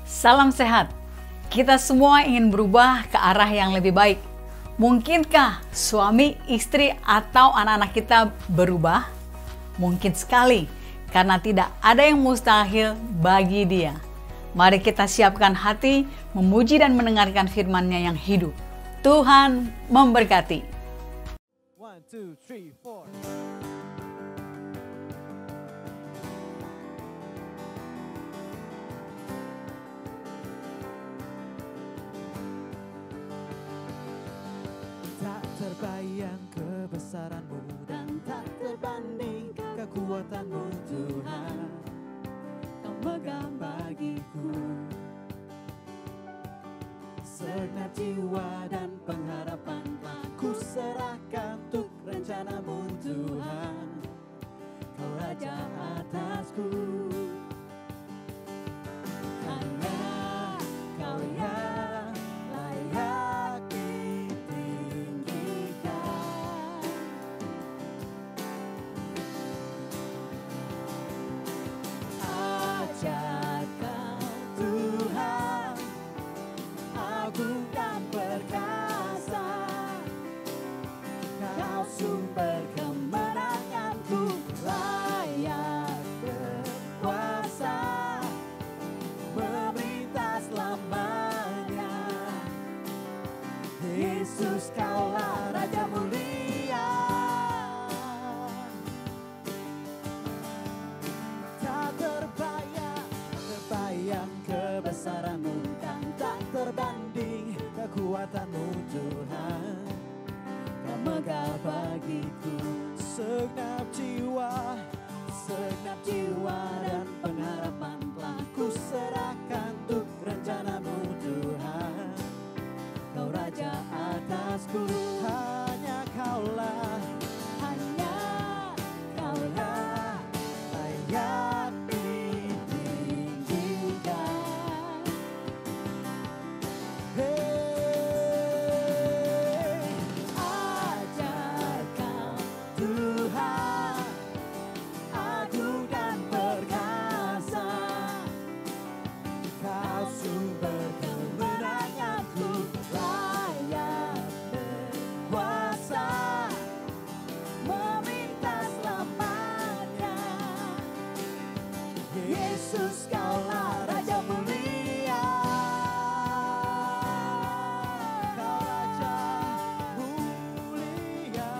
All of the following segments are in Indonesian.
Salam sehat. Kita semua ingin berubah ke arah yang lebih baik. Mungkinkah suami, istri, atau anak-anak kita berubah? Mungkin sekali, karena tidak ada yang mustahil bagi Dia. Mari kita siapkan hati, memuji dan mendengarkan firman-Nya yang hidup. Tuhan memberkati. 1, 2, 3, 4. Tak terbayang kebesaran-Mu dan tak terbanding kekuatan-Mu Tuhan. Kau megang bagiku segenap jiwa dan pengharapan telah ku serahkan untuk rencana-Mu Tuhan. Kau Raja atasku, hanya Kau yang layak ditinggikan. Ajar Kau Tuhan, agung dan perkasa. Kau sumber kemenanganku, layak berkuasa, memerintah selamanya. Yesus, Kaulah Raja mulia. Tak terbayang kebesaran-Mu dan tak terbanding kekuatan-Mu Tuhan. Kau megah bagiku segenap jiwa dan pengharapan telah ku serahkan untuk rencana-Mu Tuhan. Kau Raja atasku, hanya Kaulah layak ditinggikan. Ajar Kau Tuhan, agung dan perkasa. Kau sumber kemenanganku, layak berkuasa, meminta selamanya. Yesus, Kaulah Raja mulia. Kau Raja mulia.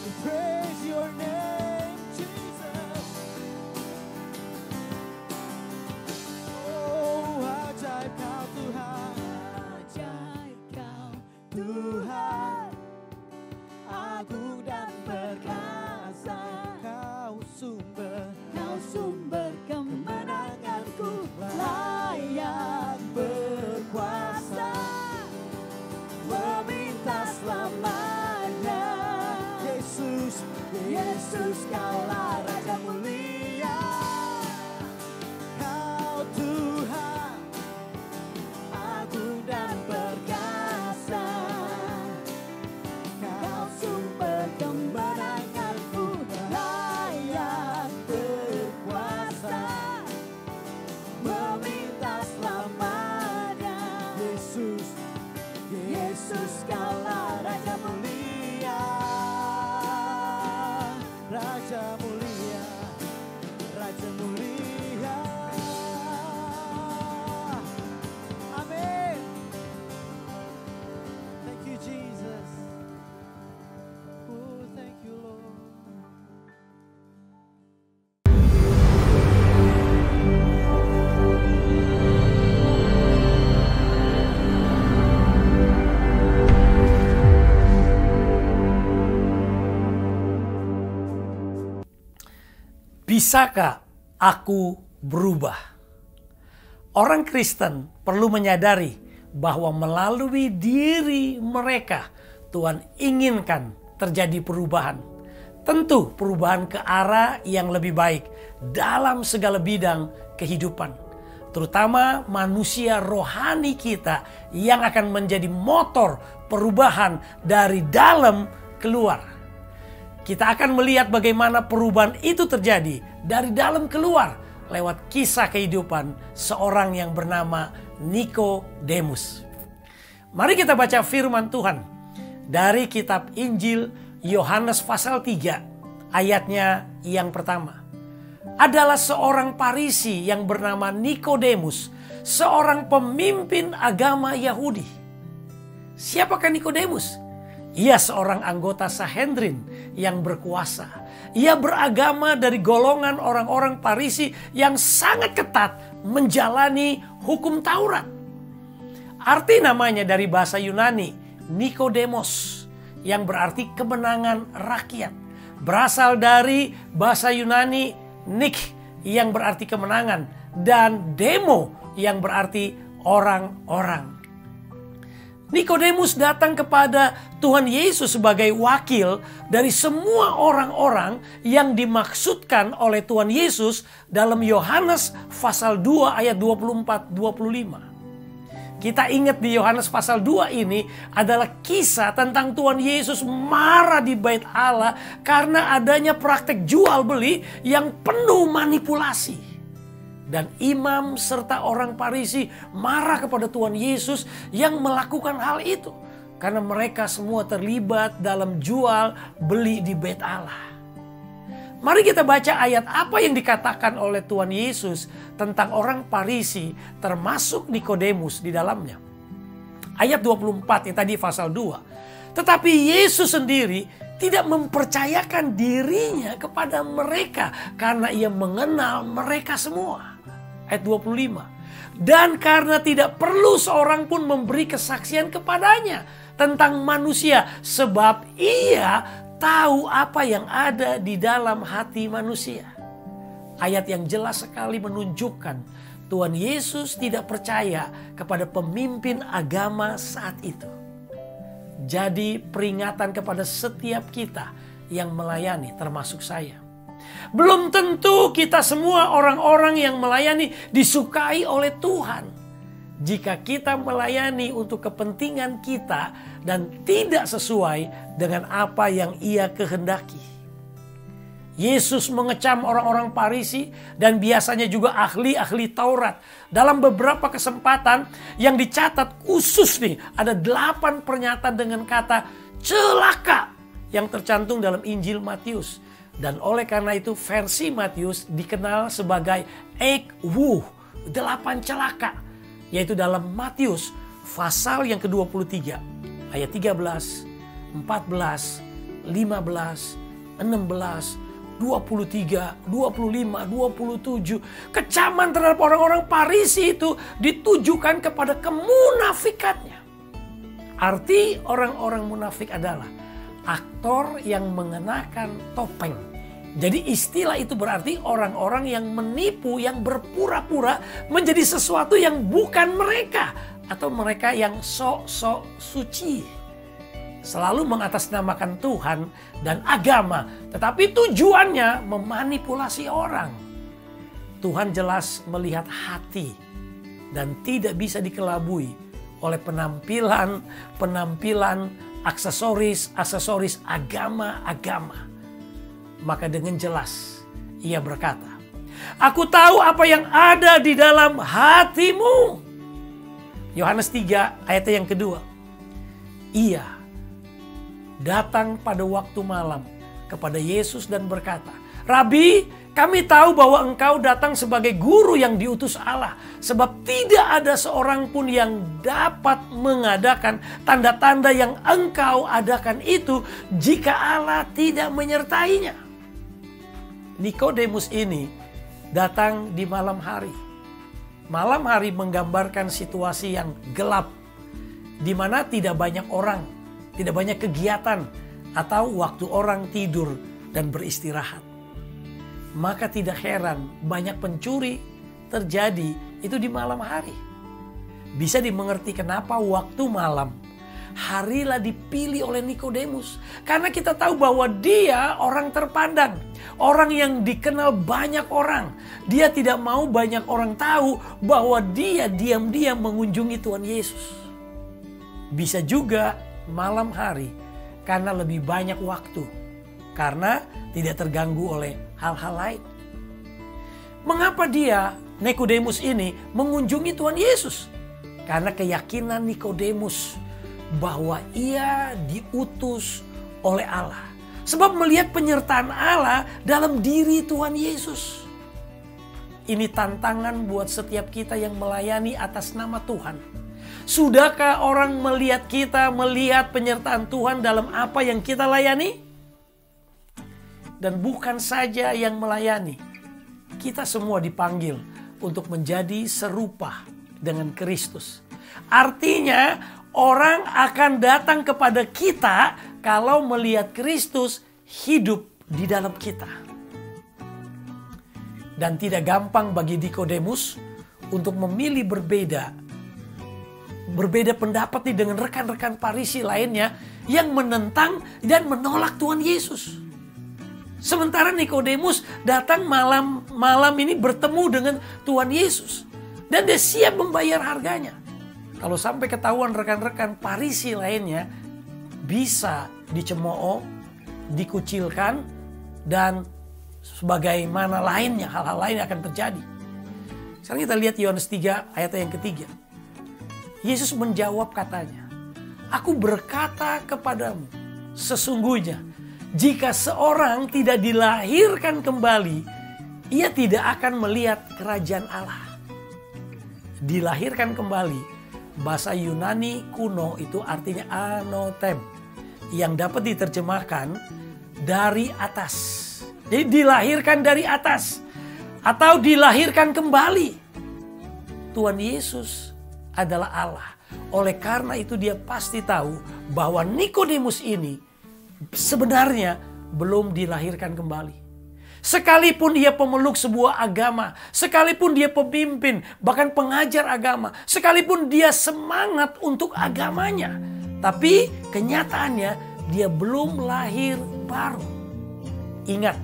We praise Your name, Jesus. Oh, ajaib Kau Tuhan, ajaib Kau Tuhan, agung dan perkasa. Kau sumber kemenanganku, layak berkuasa, meminta selamanya. Yesus, Kaulah Raja mulia. Kau Tuhan, agung dan perkasa. Kau sumber kemenanganku, layak berkuasa, meminta selamanya. Yesus, Kaulah Raja mulia. Raja mulia, Raja mulia. Amin. Thank you, Jesus. Oh, thank you, Lord. Bisakah aku berubah? Orang Kristen perlu menyadari bahwa melalui diri mereka Tuhan inginkan terjadi perubahan. Tentu perubahan ke arah yang lebih baik dalam segala bidang kehidupan. Terutama manusia rohani kita yang akan menjadi motor perubahan dari dalam keluar. Kita akan melihat bagaimana perubahan itu terjadi dari dalam keluar lewat kisah kehidupan seorang yang bernama Nikodemus. Mari kita baca firman Tuhan dari kitab Injil Yohanes pasal 3 ayatnya yang pertama. Adalah seorang Farisi yang bernama Nikodemus, seorang pemimpin agama Yahudi. Siapakah Nikodemus? Ia seorang anggota Sanhedrin yang berkuasa. Ia beragama dari golongan orang-orang Farisi yang sangat ketat menjalani hukum Taurat. Arti namanya dari bahasa Yunani, Nikodemos, yang berarti kemenangan rakyat. Berasal dari bahasa Yunani Nik, yang berarti kemenangan, dan Demo, yang berarti orang-orang. Nikodemus datang kepada Tuhan Yesus sebagai wakil dari semua orang-orang yang dimaksudkan oleh Tuhan Yesus dalam Yohanes pasal 2 ayat 24-25. Kita ingat di Yohanes pasal 2 ini adalah kisah tentang Tuhan Yesus marah di bait Allah karena adanya praktek jual beli yang penuh manipulasi. Dan imam serta orang Farisi marah kepada Tuhan Yesus yang melakukan hal itu. Karena mereka semua terlibat dalam jual beli di bait Allah. Mari kita baca ayat apa yang dikatakan oleh Tuhan Yesus tentang orang Farisi termasuk Nikodemus di dalamnya. Ayat 24 yang tadi pasal 2. Tetapi Yesus sendiri tidak mempercayakan dirinya kepada mereka karena ia mengenal mereka semua. Ayat 25. Dan karena tidak perlu seorang pun memberi kesaksian kepadanya tentang manusia, sebab ia tahu apa yang ada di dalam hati manusia. Ayat yang jelas sekali menunjukkan Tuhan Yesus tidak percaya kepada pemimpin agama saat itu. Jadi peringatan kepada setiap kita yang melayani, termasuk saya. Belum tentu kita semua orang-orang yang melayani disukai oleh Tuhan. Jika kita melayani untuk kepentingan kita dan tidak sesuai dengan apa yang Ia kehendaki. Yesus mengecam orang-orang Farisi dan biasanya juga ahli-ahli Taurat. Dalam beberapa kesempatan yang dicatat khusus nih, ada 8 pernyataan dengan kata celaka yang tercantum dalam Injil Matius. Dan oleh karena itu versi Matius dikenal sebagai 8 celaka. Yaitu dalam Matius pasal yang ke-23 ayat 13, 14, 15, 16, 23, 25, 27. Kecaman terhadap orang-orang Farisi itu ditujukan kepada kemunafikannya. Arti orang-orang munafik adalah aktor yang mengenakan topeng. Jadi istilah itu berarti orang-orang yang menipu, yang berpura-pura menjadi sesuatu yang bukan mereka. Atau mereka yang sok-sok suci. Selalu mengatasnamakan Tuhan dan agama. Tetapi tujuannya memanipulasi orang. Tuhan jelas melihat hati dan tidak bisa dikelabui oleh penampilan aksesoris agama. Maka dengan jelas ia berkata, aku tahu apa yang ada di dalam hatimu. Yohanes 3 ayat yang kedua. Ia datang pada waktu malam kepada Yesus dan berkata, Rabi, kami tahu bahwa engkau datang sebagai guru yang diutus Allah. Sebab tidak ada seorang pun yang dapat mengadakan tanda-tanda yang engkau adakan itu jika Allah tidak menyertainya. Nikodemus ini datang di malam hari. Malam hari menggambarkan situasi yang gelap. Di mana tidak banyak orang, tidak banyak kegiatan, atau waktu orang tidur dan beristirahat. Maka tidak heran banyak pencuri terjadi itu di malam hari. Bisa dimengerti kenapa waktu malam harilah dipilih oleh Nikodemus. Karena kita tahu bahwa dia orang terpandang. Orang yang dikenal banyak orang. Dia tidak mau banyak orang tahu bahwa dia diam-diam mengunjungi Tuhan Yesus. Bisa juga malam hari karena lebih banyak waktu. Karena tidak terganggu oleh hal-hal lain. Mengapa Nikodemus ini mengunjungi Tuhan Yesus? Karena keyakinan Nikodemus bahwa ia diutus oleh Allah. Sebab melihat penyertaan Allah dalam diri Tuhan Yesus. Ini tantangan buat setiap kita yang melayani atas nama Tuhan. Sudahkah orang melihat kita, melihat penyertaan Tuhan dalam apa yang kita layani? Dan bukan saja yang melayani, kita semua dipanggil untuk menjadi serupa dengan Kristus. Artinya orang akan datang kepada kita kalau melihat Kristus hidup di dalam kita. Dan tidak gampang bagi Nikodemus untuk memilih berbeda pendapat dengan rekan-rekan Farisi lainnya yang menentang dan menolak Tuhan Yesus. Sementara Nikodemus datang malam ini bertemu dengan Tuhan Yesus. Dan dia siap membayar harganya. Kalau sampai ketahuan rekan-rekan Farisi lainnya, bisa dicemooh, dikucilkan, dan sebagaimana lainnya, hal-hal lain akan terjadi. Sekarang kita lihat Yohanes 3 ayat yang ketiga. Yesus menjawab katanya, "Aku berkata kepadamu, sesungguhnya jika seorang tidak dilahirkan kembali, ia tidak akan melihat kerajaan Allah." Dilahirkan kembali, bahasa Yunani kuno itu artinya anotem, yang dapat diterjemahkan dari atas. Jadi dilahirkan dari atas atau dilahirkan kembali. Tuhan Yesus adalah Allah. Oleh karena itu dia pasti tahu bahwa Nikodemus ini sebenarnya belum dilahirkan kembali. Sekalipun dia pemeluk sebuah agama, sekalipun dia pemimpin, bahkan pengajar agama, sekalipun dia semangat untuk agamanya, tapi kenyataannya dia belum lahir baru. Ingat,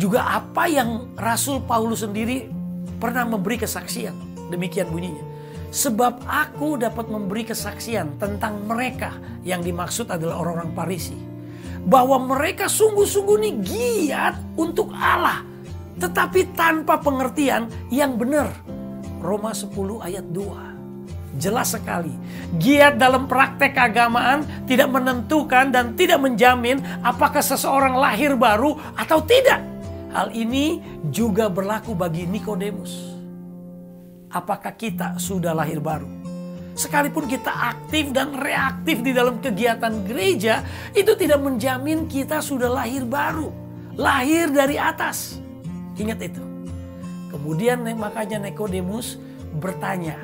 juga apa yang Rasul Paulus sendiri pernah memberi kesaksian. Demikian bunyinya. Sebab aku dapat memberi kesaksian tentang mereka yang dimaksud adalah orang-orang Farisi. Bahwa mereka sungguh-sungguh nih giat untuk Allah. Tetapi tanpa pengertian yang benar. Roma 10 ayat 2. Jelas sekali. Giat dalam praktek keagamaan tidak menentukan dan tidak menjamin apakah seseorang lahir baru atau tidak. Hal ini juga berlaku bagi Nikodemus. Apakah kita sudah lahir baru? Sekalipun kita aktif dan reaktif di dalam kegiatan gereja, itu tidak menjamin kita sudah lahir baru. Lahir dari atas. Ingat itu. Kemudian makanya Nikodemus bertanya.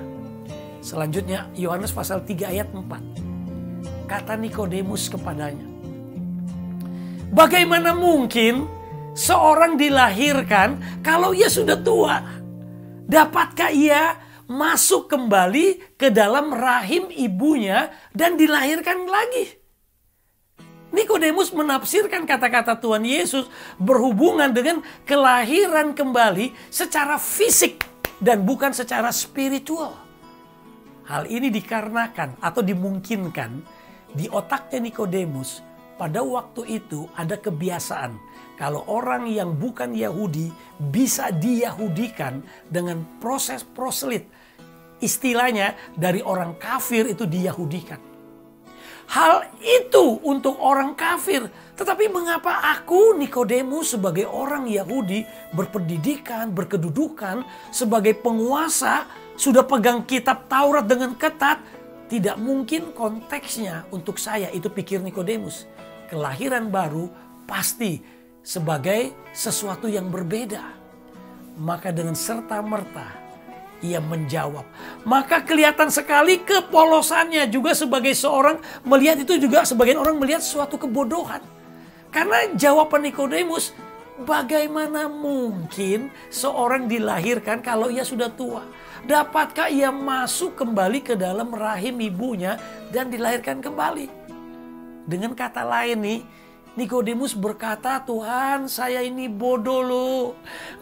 Selanjutnya Yohanes pasal 3 ayat 4. Kata Nikodemus kepadanya, "Bagaimana mungkin seorang dilahirkan kalau ia sudah tua? Dapatkah ia masuk kembali ke dalam rahim ibunya dan dilahirkan lagi?" Nikodemus menafsirkan kata-kata Tuhan Yesus berhubungan dengan kelahiran kembali secara fisik dan bukan secara spiritual. Hal ini dikarenakan atau dimungkinkan di otaknya Nikodemus pada waktu itu ada kebiasaan kalau orang yang bukan Yahudi bisa diyahudikan dengan proses proselyt. Istilahnya dari orang kafir itu diyahudikan. Hal itu untuk orang kafir. Tetapi mengapa aku Nikodemus sebagai orang Yahudi berpendidikan, berkedudukan, sebagai penguasa, sudah pegang kitab Taurat dengan ketat. Tidak mungkin konteksnya untuk saya, itu pikir Nikodemus. Kelahiran baru pasti sebagai sesuatu yang berbeda. Maka dengan serta-merta ia menjawab. Maka kelihatan sekali kepolosannya juga sebagai seorang melihat itu juga sebagian orang melihat suatu kebodohan. Karena jawaban Nikodemus, bagaimana mungkin seorang dilahirkan kalau ia sudah tua? Dapatkah ia masuk kembali ke dalam rahim ibunya dan dilahirkan kembali? Dengan kata lain nih, Nikodemus berkata, "Tuhan, saya ini bodoh loh.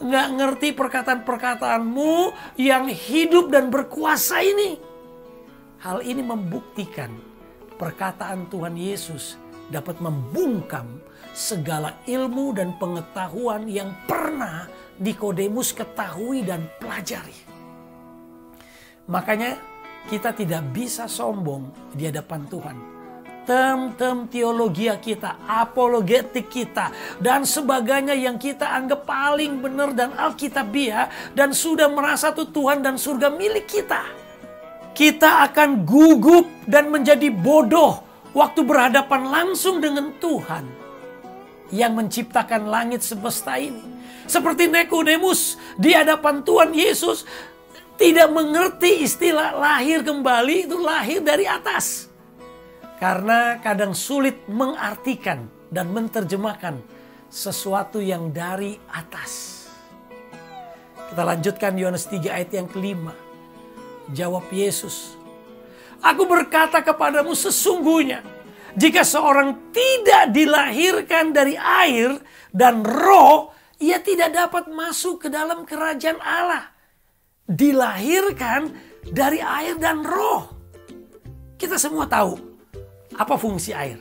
Nggak ngerti perkataan-perkataanmu yang hidup dan berkuasa ini." Hal ini membuktikan perkataan Tuhan Yesus dapat membungkam segala ilmu dan pengetahuan yang pernah Nikodemus ketahui dan pelajari. Makanya kita tidak bisa sombong di hadapan Tuhan. Term-term teologi kita, apologetik kita, dan sebagainya yang kita anggap paling benar dan alkitabiah, dan sudah merasa tuh Tuhan dan surga milik kita. Kita akan gugup dan menjadi bodoh waktu berhadapan langsung dengan Tuhan yang menciptakan langit semesta ini. Seperti Nikodemus di hadapan Tuhan Yesus tidak mengerti istilah lahir kembali, itu lahir dari atas. Karena kadang sulit mengartikan dan menerjemahkan sesuatu yang dari atas. Kita lanjutkan Yohanes 3 ayat yang kelima. Jawab Yesus, "Aku berkata kepadamu sesungguhnya, jika seorang tidak dilahirkan dari air dan roh, ia tidak dapat masuk ke dalam kerajaan Allah." Dilahirkan dari air dan roh. Kita semua tahu apa fungsi air.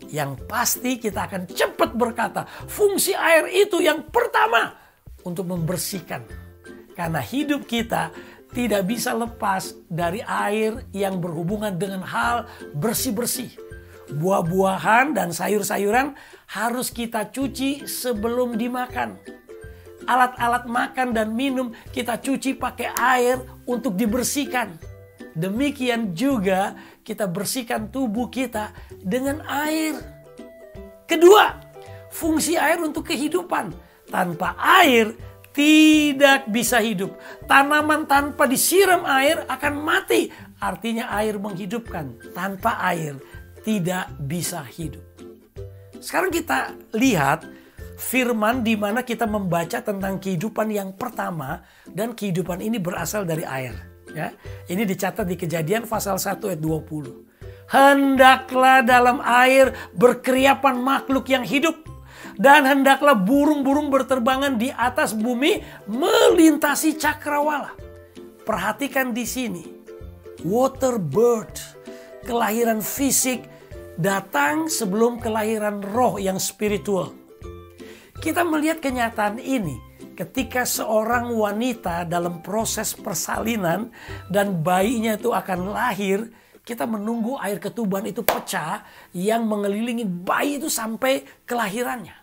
Yang pasti kita akan cepat berkata, fungsi air itu yang pertama untuk membersihkan. Karena hidup kita tidak bisa lepas dari air yang berhubungan dengan hal bersih-bersih. Buah-buahan dan sayur-sayuran harus kita cuci sebelum dimakan. Alat-alat makan dan minum kita cuci pakai air untuk dibersihkan. Demikian juga kita bersihkan tubuh kita dengan air. Kedua, fungsi air untuk kehidupan. Tanpa air tidak bisa hidup. Tanaman tanpa disiram air akan mati. Artinya air menghidupkan. Tanpa air tidak bisa hidup. Sekarang kita lihat firman di mana kita membaca tentang kehidupan yang pertama, dan kehidupan ini berasal dari air. Ya, ini dicatat di Kejadian pasal 1 ayat 20. Hendaklah dalam air berkeriapan makhluk yang hidup, dan hendaklah burung-burung berterbangan di atas bumi melintasi cakrawala. Perhatikan di sini, water birth, kelahiran fisik datang sebelum kelahiran roh yang spiritual. Kita melihat kenyataan ini ketika seorang wanita dalam proses persalinan dan bayinya itu akan lahir, kita menunggu air ketuban itu pecah yang mengelilingi bayi itu sampai kelahirannya.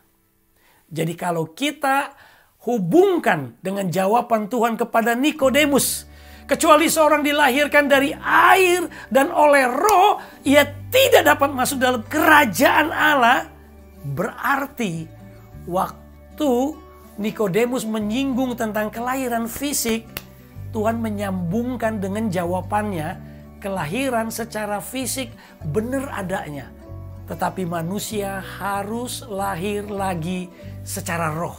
Jadi kalau kita hubungkan dengan jawaban Tuhan kepada Nikodemus, kecuali seorang dilahirkan dari air dan oleh roh, ia tidak dapat masuk dalam kerajaan Allah, berarti waktu Nikodemus menyinggung tentang kelahiran fisik, Tuhan menyambungkan dengan jawabannya, kelahiran secara fisik benar adanya. Tetapi manusia harus lahir lagi secara roh.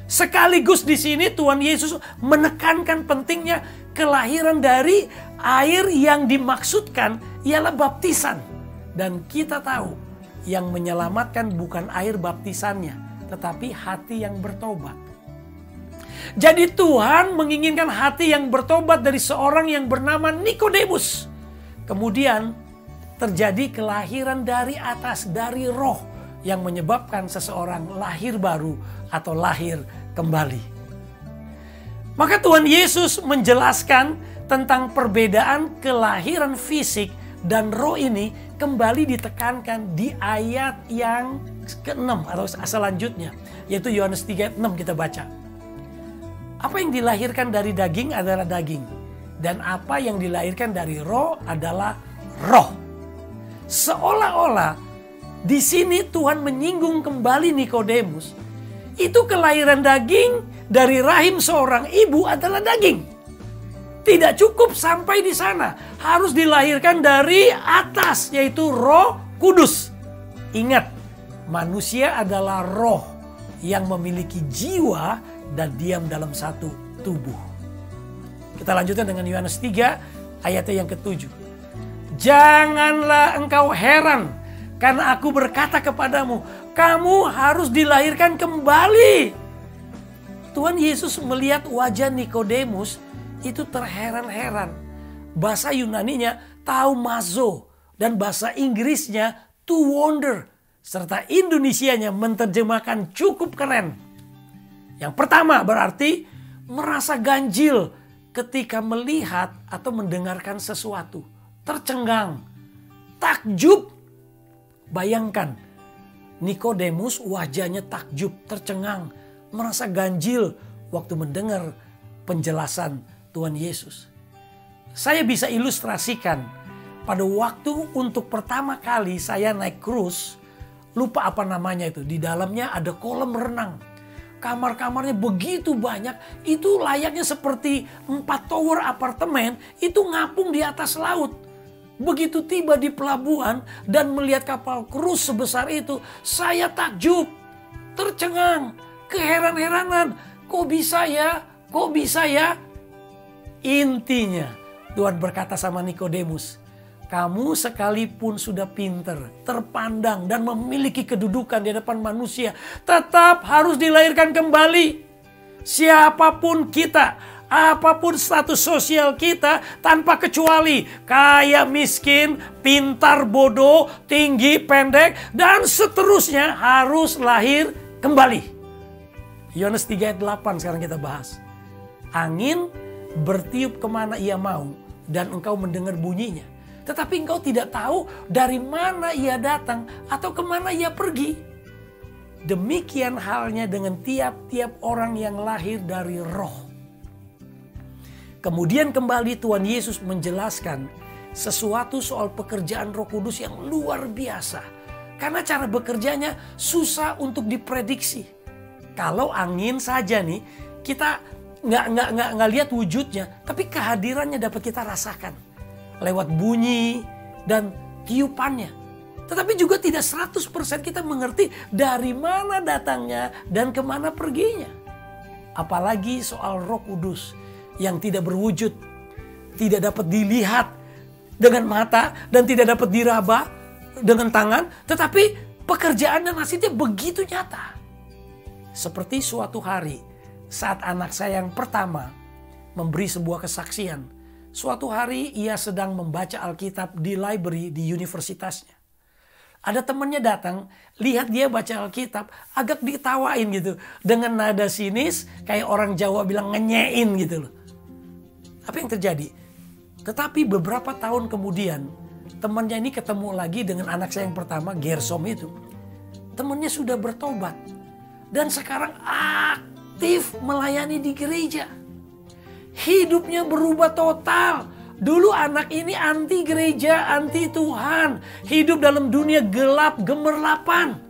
Sekaligus di sini Tuhan Yesus menekankan pentingnya kelahiran dari air yang dimaksudkan ialah baptisan. Dan kita tahu yang menyelamatkan bukan air baptisannya, tetapi hati yang bertobat. Jadi Tuhan menginginkan hati yang bertobat dari seorang yang bernama Nikodemus. Kemudian terjadi kelahiran dari atas, dari roh, yang menyebabkan seseorang lahir baru atau lahir kembali. Maka Tuhan Yesus menjelaskan tentang perbedaan kelahiran fisik dan roh ini kembali ditekankan di ayat yang ke-6 atau selanjutnya, yaitu Yohanes 3 ayat 6 kita baca. Apa yang dilahirkan dari daging adalah daging, dan apa yang dilahirkan dari roh adalah roh. Seolah-olah di sini Tuhan menyinggung kembali Nikodemus. Itu kelahiran daging dari rahim seorang ibu adalah daging. Tidak cukup sampai di sana, harus dilahirkan dari atas, yaitu Roh Kudus. Ingat, manusia adalah roh yang memiliki jiwa dan diam dalam satu tubuh. Kita lanjutkan dengan Yohanes 3 ayatnya yang ke-7. Janganlah engkau heran karena aku berkata kepadamu, kamu harus dilahirkan kembali. Tuhan Yesus melihat wajah Nikodemus itu terheran-heran. Bahasa Yunaninya taumazo, Dan bahasa Inggrisnya to wonder. Serta Indonesianya menerjemahkan cukup keren. Yang pertama berarti merasa ganjil ketika melihat atau mendengarkan sesuatu. Tercengang, takjub. Bayangkan, Nikodemus wajahnya takjub, tercengang, merasa ganjil waktu mendengar penjelasan Tuhan Yesus. Saya bisa ilustrasikan pada waktu untuk pertama kali saya naik cruise, lupa apa namanya itu, di dalamnya ada kolam renang. Kamar-kamarnya begitu banyak, itu layaknya seperti 4 tower apartemen, itu ngapung di atas laut. Begitu tiba di pelabuhan dan melihat kapal cruise sebesar itu, saya takjub, tercengang, keheran-heranan. Kok bisa ya? Kok bisa ya? Intinya Tuhan berkata sama Nikodemus, kamu sekalipun sudah pinter, terpandang dan memiliki kedudukan di hadapan manusia, tetap harus dilahirkan kembali. Siapapun kita, apapun status sosial kita, tanpa kecuali kaya miskin, pintar bodoh, tinggi pendek, dan seterusnya harus lahir kembali. Yohanes 3 ayat 8 sekarang kita bahas. Angin bertiup kemana ia mau dan engkau mendengar bunyinya. Tetapi engkau tidak tahu dari mana ia datang atau kemana ia pergi. Demikian halnya dengan tiap-tiap orang yang lahir dari roh. Kemudian kembali Tuhan Yesus menjelaskan sesuatu soal pekerjaan Roh Kudus yang luar biasa. Karena cara bekerjanya susah untuk diprediksi. Kalau angin saja nih, kita nggak lihat wujudnya, tapi kehadirannya dapat kita rasakan lewat bunyi dan tiupannya. Tetapi juga tidak 100% kita mengerti dari mana datangnya dan kemana perginya. Apalagi soal Roh Kudus yang tidak berwujud, tidak dapat dilihat dengan mata dan tidak dapat diraba dengan tangan, tetapi pekerjaan dan hasilnya begitu nyata. Seperti suatu hari saat anak saya yang pertama memberi sebuah kesaksian. Suatu hari ia sedang membaca Alkitab di library di universitasnya. Ada temannya datang, lihat dia baca Alkitab, agak ditawain gitu. Dengan nada sinis, kayak orang Jawa bilang ngenyein gitu loh. Apa yang terjadi? Tetapi beberapa tahun kemudian, temannya ini ketemu lagi dengan anak saya yang pertama, Gersom itu. Temannya sudah bertobat. Dan sekarang aktif melayani di gereja. Hidupnya berubah total. Dulu anak ini anti gereja, anti Tuhan. Hidup dalam dunia gelap, gemerlapan.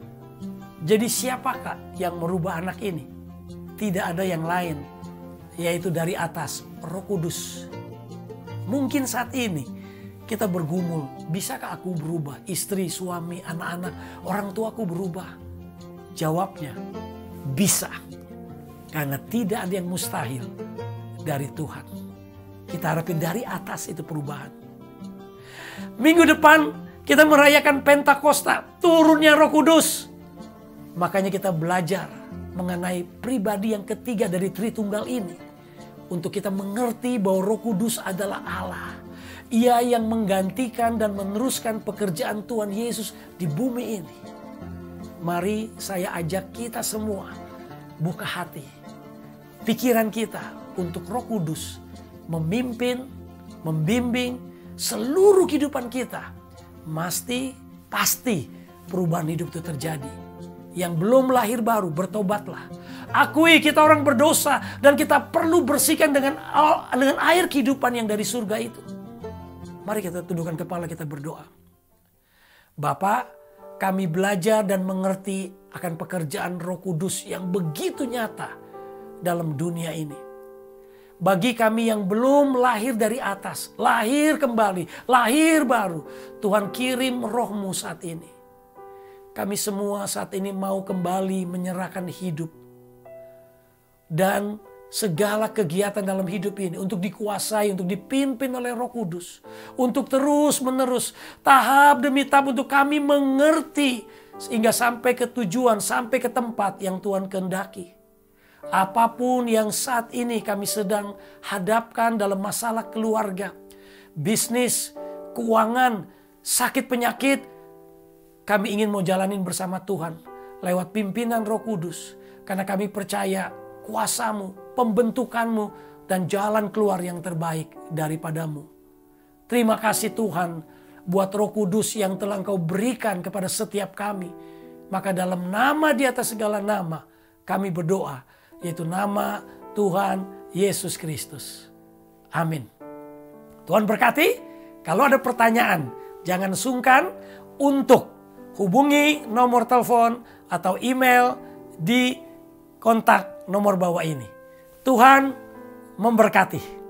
Jadi siapakah yang merubah anak ini? Tidak ada yang lain. Yaitu dari atas, Roh Kudus. Mungkin saat ini kita bergumul, bisakah aku berubah? Istri, suami, anak-anak, orang tuaku berubah? Jawabnya, bisa. Karena tidak ada yang mustahil dari Tuhan. Kita harapin dari atas itu perubahan. Minggu depan kita merayakan Pentakosta, turunnya Roh Kudus. Makanya kita belajar mengenai pribadi yang ketiga dari Tritunggal ini. Untuk kita mengerti bahwa Roh Kudus adalah Allah. Ia yang menggantikan dan meneruskan pekerjaan Tuhan Yesus di bumi ini. Mari saya ajak kita semua buka hati, pikiran kita untuk Roh Kudus memimpin, membimbing seluruh kehidupan kita. Pasti perubahan hidup itu terjadi. Yang belum lahir baru, bertobatlah. Akui kita orang berdosa dan kita perlu bersihkan dengan air kehidupan yang dari surga itu. Mari kita tundukkan kepala, kita berdoa. Bapa, kami belajar dan mengerti akan pekerjaan Roh Kudus yang begitu nyata dalam dunia ini. Bagi kami yang belum lahir dari atas, lahir kembali, lahir baru, Tuhan kirim Roh-Mu saat ini. Kami semua saat ini mau kembali menyerahkan hidup dan segala kegiatan dalam hidup ini untuk dikuasai, untuk dipimpin oleh Roh Kudus. Untuk terus menerus, tahap demi tahap untuk kami mengerti sehingga sampai ke tujuan, sampai ke tempat yang Tuhan kehendaki. Apapun yang saat ini kami sedang hadapkan dalam masalah keluarga, bisnis, keuangan, sakit penyakit, kami ingin mau jalanin bersama Tuhan lewat pimpinan Roh Kudus. Karena kami percaya kuasa-Mu, pembentukan-Mu, dan jalan keluar yang terbaik daripadamu. Terima kasih Tuhan buat Roh Kudus yang telah Engkau berikan kepada setiap kami. Maka dalam nama di atas segala nama kami berdoa, yaitu nama Tuhan Yesus Kristus. Amin. Tuhan berkati. Kalau ada pertanyaan, jangan sungkan untuk hubungi nomor telepon atau email di kontak nomor bawah ini. Tuhan memberkati.